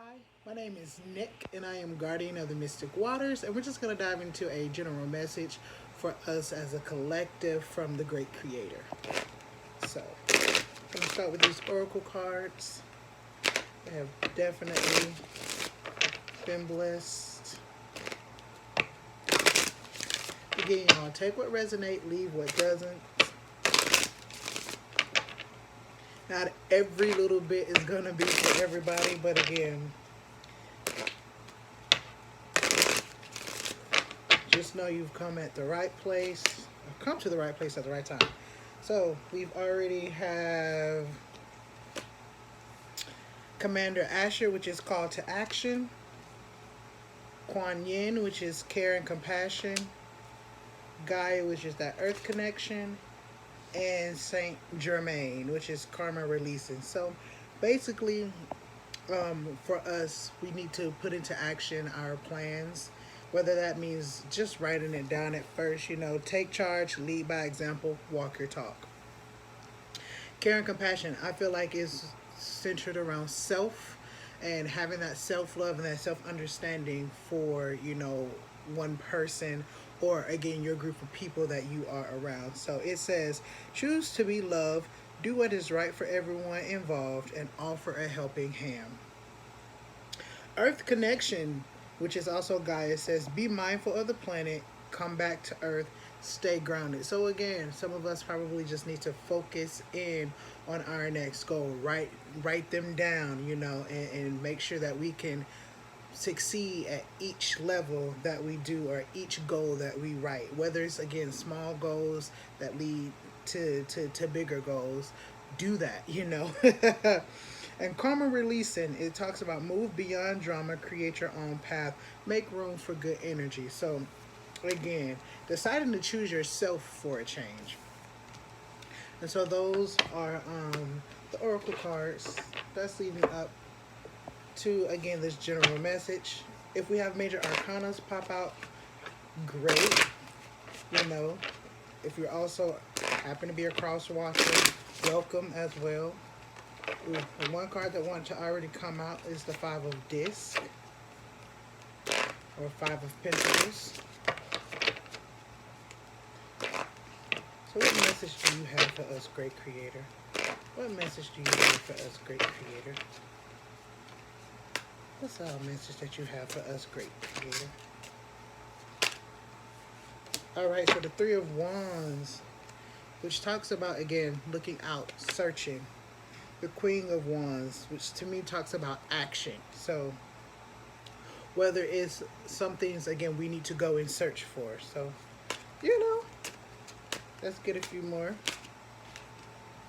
Hi, my name is Nick, and I am Guardian of the Mystic Waters, and we're just going to dive into a general message for us as a collective from the Great Creator. So, I'm going to start with these Oracle cards. They have definitely been blessed. Again, y'all, take what resonates, leave what doesn't. Not every little bit is going to be for everybody, but again, just know you've come at the right place, or come to the right place at the right time. So we've already have Commander Asher, which is call to action, Kuan Yin, which is care and compassion, Gaia, which is that earth connection, and Saint Germain, which is karma releasing. So basically, for us, we need to put into action our plans, whether that means just writing it down at first, take charge, lead by example, walk your talk. Care and compassion, I feel like, is centered around self and having that self-love and that self-understanding for, one person or, again, your group of people that you are around. So it says, choose to be loved, do what is right for everyone involved, and offer a helping hand. Earth connection, which is also Gaia, says be mindful of the planet, come back to Earth, stay grounded. So again, some of us probably just need to focus in on our next goal. Write them down, and make sure that we can succeed at each level that we do or each goal that we write. Whether it's, again, small goals that lead to bigger goals, do that. And karma releasing, it talks about move beyond drama, create your own path, make room for good energy. So again, deciding to choose yourself for a change. And so those are the oracle cards that's leading up to, again, this general message. If we have major arcanas pop out, great. If you're also happen to be a cross watcher, welcome as well. Ooh, the one card that wanted to already come out is the Five of Discs, or Five of Pentacles. So what message do you have for us, Great Creator? What message do you have for us, Great Creator? What's our message that you have for us, Great Creator? Alright, so the Three of Wands, which talks about, again, looking out, searching. The Queen of Wands, which to me talks about action. So whether it's some things, again, we need to go and search for. So, let's get a few more.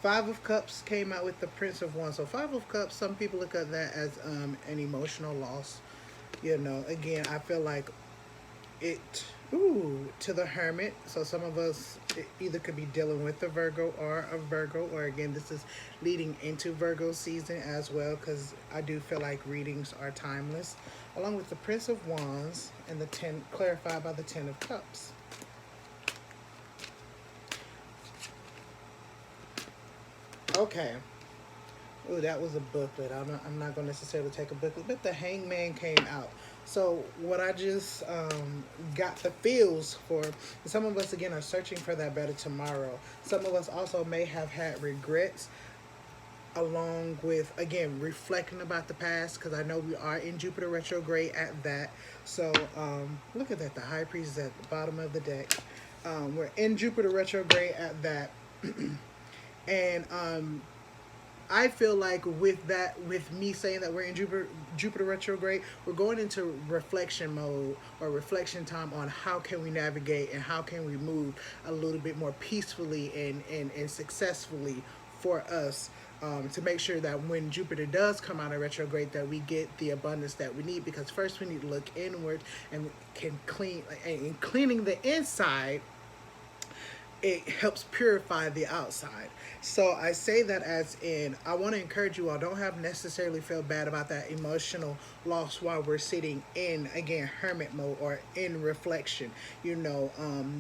Five of Cups came out with the Prince of Wands. So Five of Cups, some people look at that as an emotional loss. Again, I feel like it, to the Hermit. So some of us either could be dealing with a Virgo, or again, this is leading into Virgo season as well, because I do feel like readings are timeless. Along with the Prince of Wands and the 10, clarified by the 10 of Cups. Okay. Oh, that was a booklet. I'm not going to necessarily take a booklet, but the Hangman came out. So what I just got the feels for, some of us, again, are searching for that better tomorrow. Some of us also may have had regrets, along with, again, reflecting about the past, because I know we are in Jupiter retrograde at that. So look at that. The High Priest is at the bottom of the deck. We're in Jupiter retrograde at that. And I feel like with me saying that we're in Jupiter retrograde, we're going into reflection mode, or reflection time, on how can we navigate and how can we move a little bit more peacefully and successfully for us, to make sure that when Jupiter does come out of retrograde, that we get the abundance that we need. Because first we need to look inward and can cleaning the inside it helps purify the outside. So I say that as in, I want to encourage you all, don't have necessarily feel bad about that emotional loss while we're sitting in, again, hermit mode or in reflection.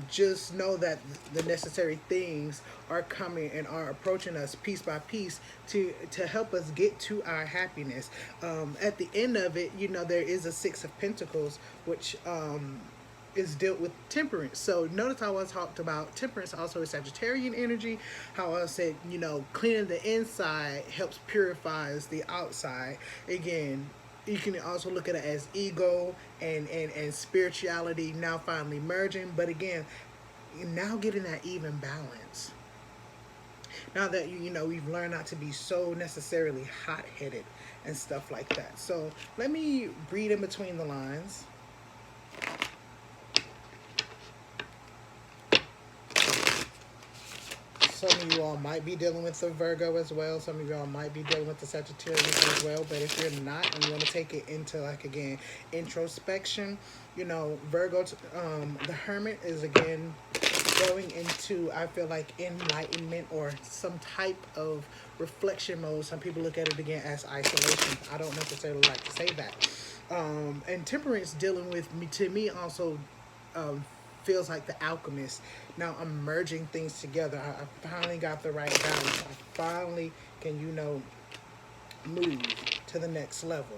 Just know that the necessary things are coming and are approaching us piece by piece to help us get to our happiness. At the end of it, there is a Six of Pentacles, which is dealt with temperance. So notice how I talked about temperance also is Sagittarian energy. How I said, cleaning the inside helps purifies the outside. Again, you can also look at it as ego and spirituality now finally merging. But again, now getting that even balance. Now that we've learned not to be so necessarily hot-headed and stuff like that. So let me read in between the lines. Some of you all might be dealing with the Virgo as well. Some of you all might be dealing with the Sagittarius as well. But if you're not and you want to take it into, like, again, introspection, Virgo, the Hermit is, again, going into, I feel like, enlightenment or some type of reflection mode. Some people look at it, again, as isolation. I don't necessarily like to say that. And temperance dealing with me, to me, also feels like the alchemist. Now I'm merging things together. I finally got the right balance. I finally can, move to the next level.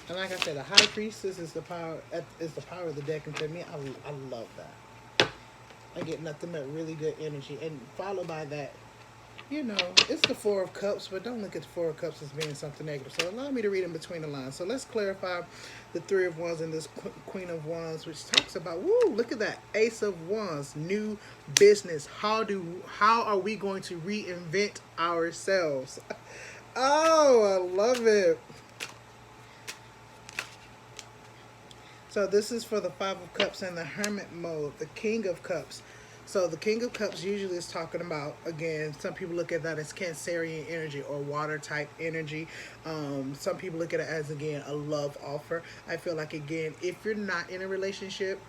And like I said, the High Priestess is the power of the deck, and to me, I love that. I get nothing but really good energy, and followed by that, it's the Four of Cups, but don't look at the Four of Cups as being something negative. So allow me to read in between the lines. So let's clarify the Three of Wands and this Queen of Wands, which talks about, look at that, Ace of Wands, new business. How are we going to reinvent ourselves? Oh, I love it. So this is for the Five of Cups and the Hermit mode, the King of Cups. So the King of Cups usually is talking about, again, some people look at that as Cancerian energy or water type energy. Some people look at it as, again, a love offer. I feel like, again, if you're not in a relationship,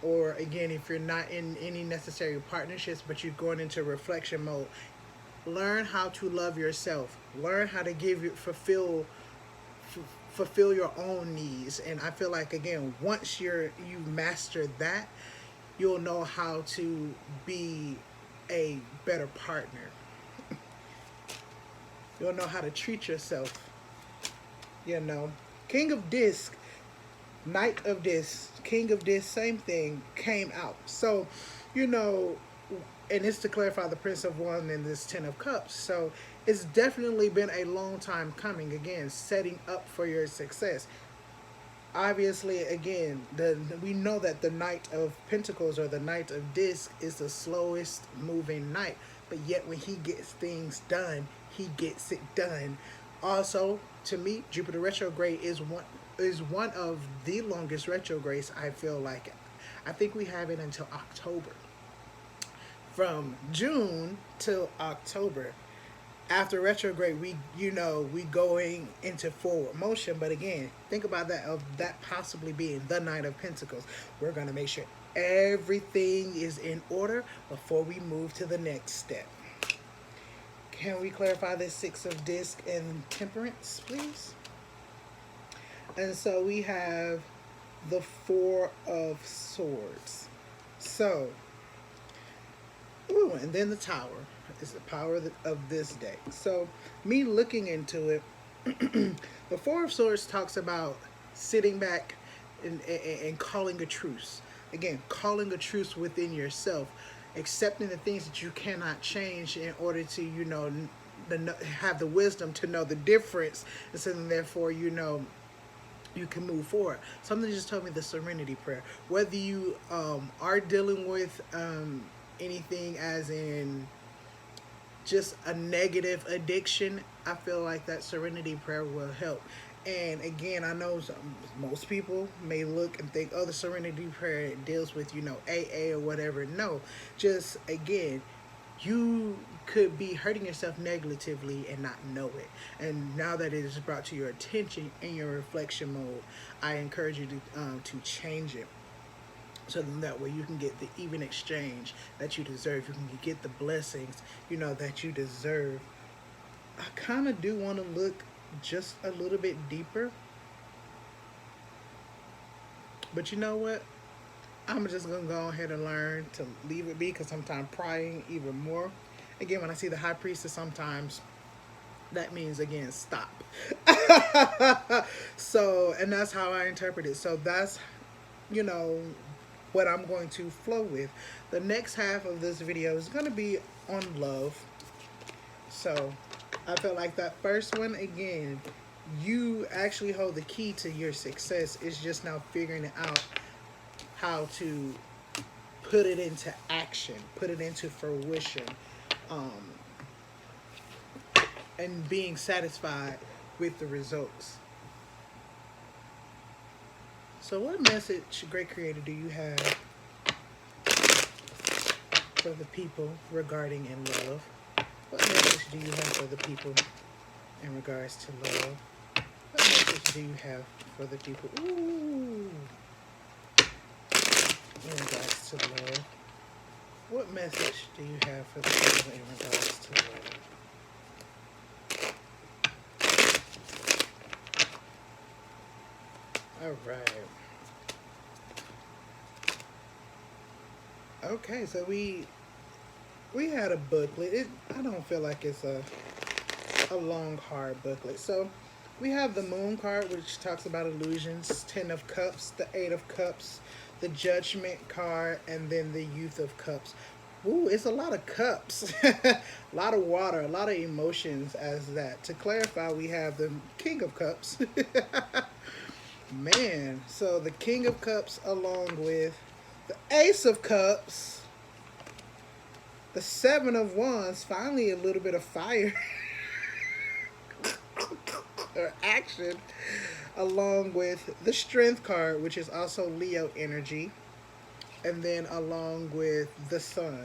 or again, if you're not in any necessary partnerships, but you're going into reflection mode, learn how to love yourself. Learn how to fulfill your own needs. And I feel like, again, once you master that, you'll know how to be a better partner. You'll know how to treat yourself. King of Disc, Knight of Disc, King of Disc, same thing, came out. So, and it's to clarify the Prince of Wands and this Ten of Cups. So it's definitely been a long time coming, again, setting up for your success. Obviously, again, we know that the Knight of Pentacles or the Knight of Disc is the slowest moving knight, but yet when he gets things done, he gets it done. Also, to me, Jupiter retrograde is one of the longest retrogrades. I feel like, I think we have it until October, from June till October. After retrograde, we going into forward motion. But again, think about that, of that possibly being the Knight of Pentacles. We're going to make sure everything is in order before we move to the next step. Can we clarify this Six of Disc and Temperance, please? And so we have the Four of Swords. So, and then the Tower is the power of this deck. So, me looking into it, the Four of Swords talks about sitting back and calling a truce. Again, calling a truce within yourself, accepting the things that you cannot change in order to, have the wisdom to know the difference, and so then therefore, you can move forward. Something just told me the Serenity Prayer. Whether you are dealing with anything as in just a negative addiction, I feel like that Serenity Prayer will help. And again, I know most people may look and think, the Serenity Prayer deals with, AA or whatever. No, just, again, you could be hurting yourself negatively and not know it. And now that it is brought to your attention in your reflection mode, I encourage you to change it. So then that way you can get the even exchange that you deserve. You can get the blessings, that you deserve. I kind of do want to look just a little bit deeper. But you know what? I'm just going to go ahead and learn to leave it be, because sometimes prying even more. Again, when I see the high priestess, sometimes that means, again, stop. So, and that's how I interpret it. So that's, you know, what I'm going to flow with. The next half of this video is going to be on love. So I felt like that first one, again, you actually hold the key to your success. It's just now figuring it out how to put it into action, put it into fruition, um, and being satisfied with the results. So what message, great creator, do you have for the people regarding in love? What message do you have for the people in regards to love? What message do you have for the people? Ooh. In regards to love. What message do you have for the people in regards to love? All right. Okay, so we had a booklet. I don't feel like it's a long, hard booklet. So we have the Moon card, which talks about illusions, 10 of Cups, the 8 of Cups, the Judgment card, and then the Youth of Cups. Ooh, it's a lot of cups. A lot of water, a lot of emotions as that. To clarify, we have the King of Cups. Man, so the King of Cups along with the Ace of Cups, the 7 of Wands, finally a little bit of fire or action, along with the Strength card, which is also Leo energy, and then along with the Sun.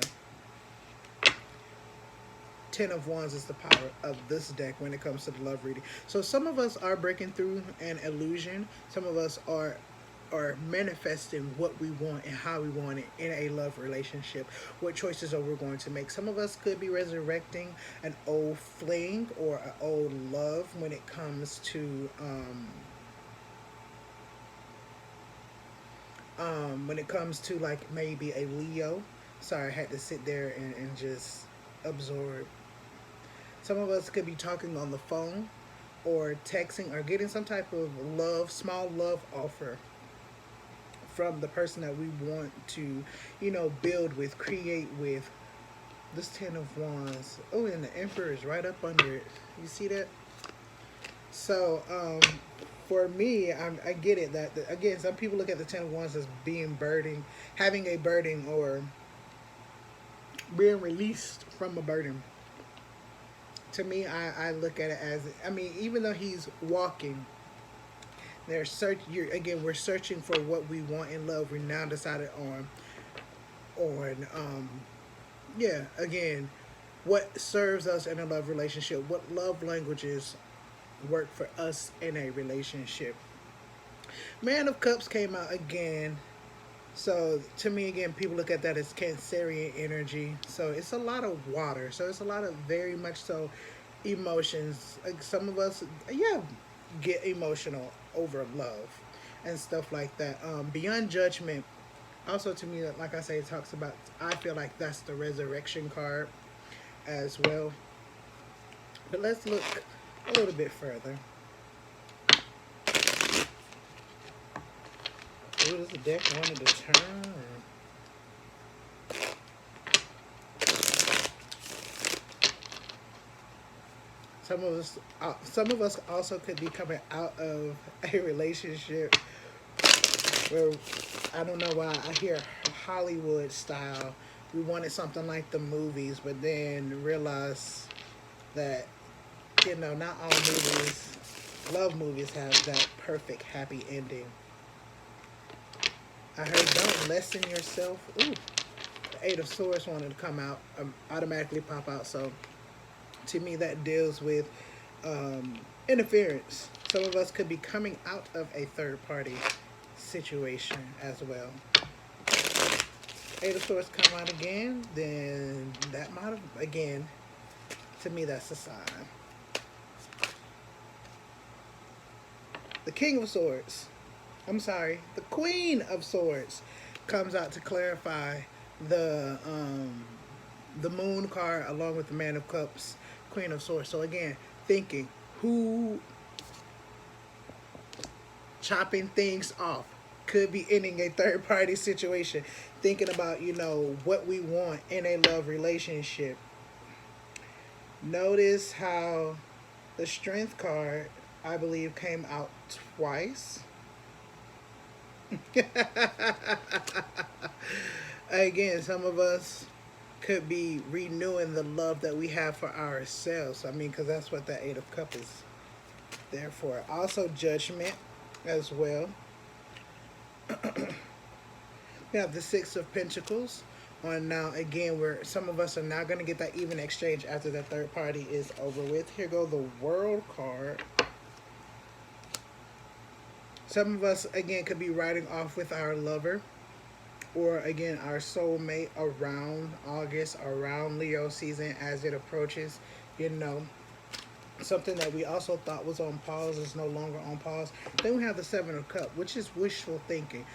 10 of Wands is the power of this deck when it comes to the love reading. So some of us are breaking through an illusion. Some of us are manifesting what we want and how we want it in a love relationship. What choices are we going to make? Some of us could be resurrecting an old fling or an old love when it comes to like maybe a Leo. Sorry, I had to sit there and just absorb. Some of us could be talking on the phone or texting or getting some type of small love offer from the person that we want to, build with, create with. This 10 of Wands. Oh, and the Emperor is right up under it. You see that? So, for me, I get it that, again, some people look at the 10 of Wands as being burden, having a burden, or being released from a burden. To me, I look at it as, even though he's walking, we're searching for what we want in love. We now decided again, what serves us in a love relationship, what love languages work for us in a relationship. Man of Cups came out again. So to me, again, people look at that as Cancerian energy. So it's a lot of water. So it's a lot of very much so emotions. Like some of us, get emotional over love and stuff like that. Beyond Judgment, also to me, like I say, it talks about, I feel like that's the Resurrection card as well. But let's look a little bit further. Ooh, does the deck wanted to turn? Some of us also could be coming out of a relationship where, I don't know why I hear Hollywood style. We wanted something like the movies, but then realize that, not all love movies have that perfect happy ending. I heard don't lessen yourself. Ooh, the 8 of Swords wanted to come out, automatically pop out. So to me, that deals with interference. Some of us could be coming out of a third party situation as well. Eight of Swords come out again, then that might have, again, to me, that's a sign. The King of Swords, I'm sorry, the Queen of Swords comes out to clarify the Moon card along with the Man of Cups, Queen of Swords. So again, thinking who chopping things off could be ending a third party situation, thinking about, you know, what we want in a love relationship. Notice how the Strength card, I believe, came out twice. Again, some of us could be renewing the love that we have for ourselves. I mean, because that's what that Eight of Cups is there for. Also, Judgment as well. We have the Six of Pentacles on now. Again, where some of us are now going to get that even exchange after that third party is over with. Here go the World card. Some of us, again, could be riding off with our lover or, again, our soulmate around August, around Leo season as it approaches. You know, something that we also thought was on pause is no longer on pause. Then we have the Seven of Cups, which is wishful thinking.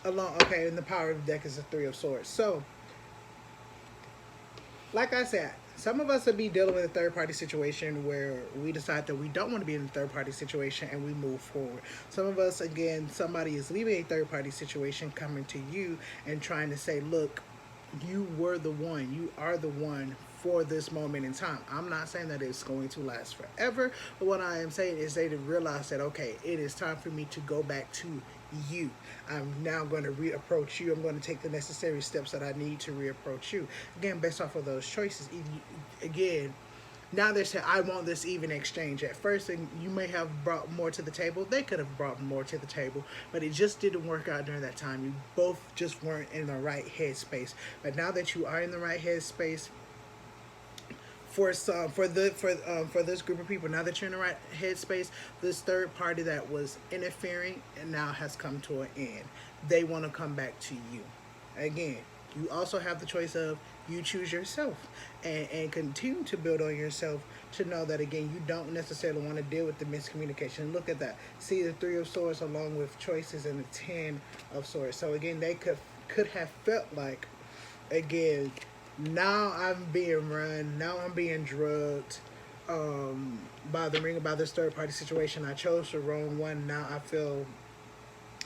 Okay, and the power of the deck is the Three of Swords. So, like I said, some of us will be dealing with a third-party situation where we decide that we don't want to be in a third-party situation and we move forward. Some of us, again, somebody is leaving a third-party situation, coming to you and trying to say, look, you were the one. You are the one for this moment in time. I'm not saying that it's going to last forever, but what I am saying is they realize that, okay, it is time for me to go back to you. I'm now going to reapproach you. I'm going to take the necessary steps that I need to reapproach you. Again, based off of those choices. Again, now they say, I want this even exchange. At first, and you may have brought more to the table. They could have brought more to the table, but it just didn't work out during that time. You both just weren't in the right headspace. But now that you are in the right headspace, for this group of people, now that you're in the right headspace, this third party that was interfering and now has come to an end. They want to come back to you. Again, you also have the choice of you choose yourself and continue to build on yourself to know that, again, you don't necessarily want to deal with the miscommunication. Look at that. See the Three of Swords along with choices and the Ten of Swords. So again, they could have felt like, again, now I'm being run, now I'm being drugged by the ring about this third party situation. I chose the wrong one. Now I feel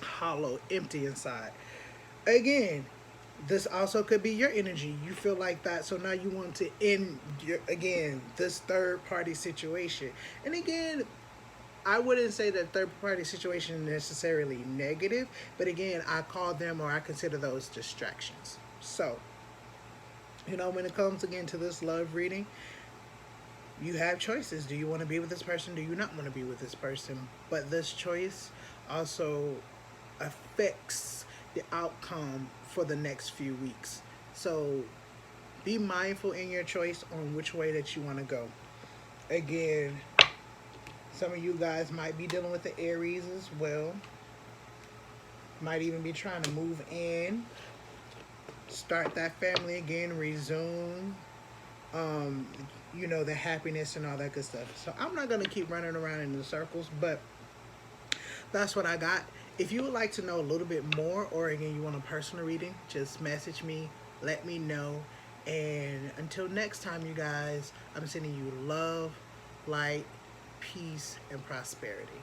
hollow, empty inside. Again, this also could be your energy. You feel like that, so now you want to end this third party situation. And again, I wouldn't say that third party situation is necessarily negative, but again, I call them, or I consider those, distractions. So, you know, when it comes again to this love reading, you have choices. Do you want to be with this person? Do you not want to be with this person? But this choice also affects the outcome for the next few weeks. So be mindful in your choice on which way that you want to go. Again, some of you guys might be dealing with the Aries as well. Might even be trying to move in, start that family again, resume, you know, the happiness and all that good stuff. So I'm not going to keep running around in the circles, but that's what I got. If you would like to know a little bit more, or again, you want a personal reading, just message me, let me know. And until next time, you guys, I'm sending you love, light, peace, and prosperity.